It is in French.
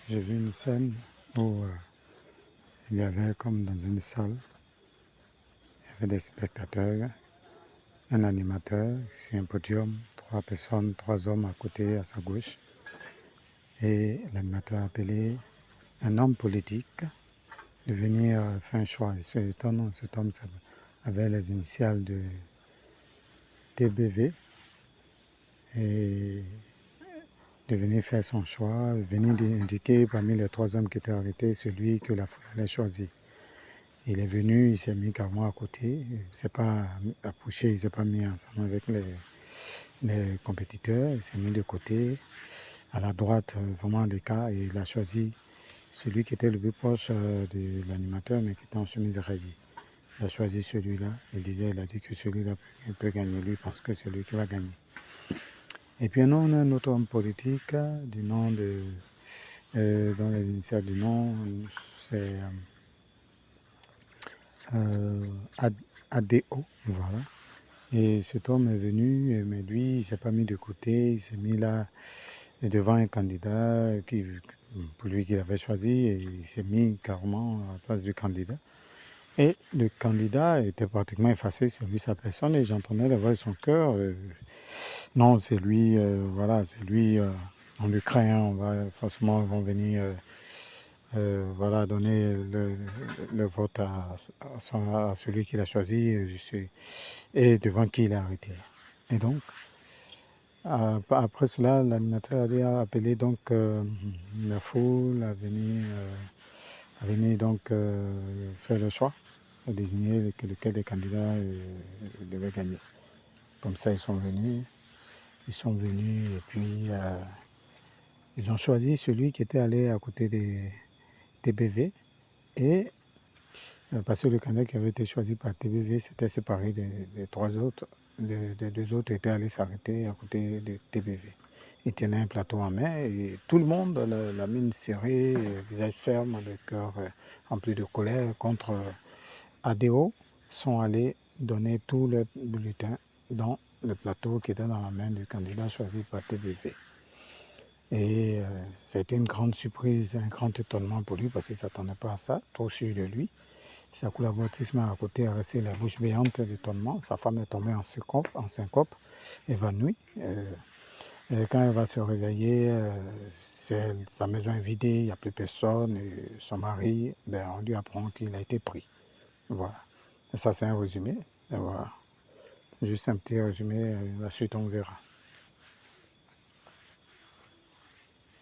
j'ai vu une scène où il y avait comme dans une salle, il y avait des spectateurs, un animateur sur un podium, 3 personnes, 3 hommes à côté, à sa gauche. Et l'animateur a appelé un homme politique de venir faire un choix. Et cet homme avait les initiales de TBV et de venir faire son choix, venir indiquer parmi les 3 hommes qui étaient arrêtés celui que la foule allait choisir. Il est venu, il s'est mis carrément à côté, il ne s'est pas approché, il ne s'est pas mis ensemble avec les compétiteurs, il s'est mis de côté, à la droite, vraiment à l'écart, et il a choisi celui qui était le plus proche de l'animateur, mais qui était en chemise rayée. Il a choisi celui-là, il a dit que celui-là peut gagner, lui pense que c'est lui qui va gagner. Et puis on a un autre homme politique du nom de, dans les initiales du nom, c'est ADO, voilà. Et cet homme est venu, mais lui, il ne s'est pas mis de côté, il s'est mis là devant un candidat pour lui qu'il avait choisi, et il s'est mis carrément à la place du candidat. Et le candidat était pratiquement effacé sur lui, sa personne, et j'entendais la voix de son cœur. Non, c'est lui, voilà, c'est lui, on le craint, on va forcément, ils vont venir voilà, donner le vote à celui qu'il a choisi et devant qui il a arrêté. Et donc, après cela, l'animateur a appelé donc la foule à venir donc faire le choix, à désigner lequel des candidats devait gagner. Comme ça, ils sont venus et puis ils ont choisi celui qui était allé à côté des TBV et parce que le candidat qui avait été choisi par TBV s'était séparé des 3 autres, des 2 autres étaient allés s'arrêter à côté de TBV. Ils tenaient un plateau en main et tout le monde, la mine serrée, le visage ferme, le cœur rempli de colère contre ADO, sont allés donner tout le bulletin dans le plateau qui était dans la main du candidat choisi par TBV. Et ça a été une grande surprise, un grand étonnement pour lui parce qu'il ne s'attendait pas à ça, trop sûr de lui. Sa collaboratrice à côté a resté la bouche béante d'étonnement. Sa femme est tombée en syncope, évanouie. Quand elle va se réveiller, sa maison est vidée, il n'y a plus personne. Et son mari, on lui apprend qu'il a été pris. Voilà. Et ça, c'est un résumé. Et voilà. Juste un petit résumé, la suite on verra.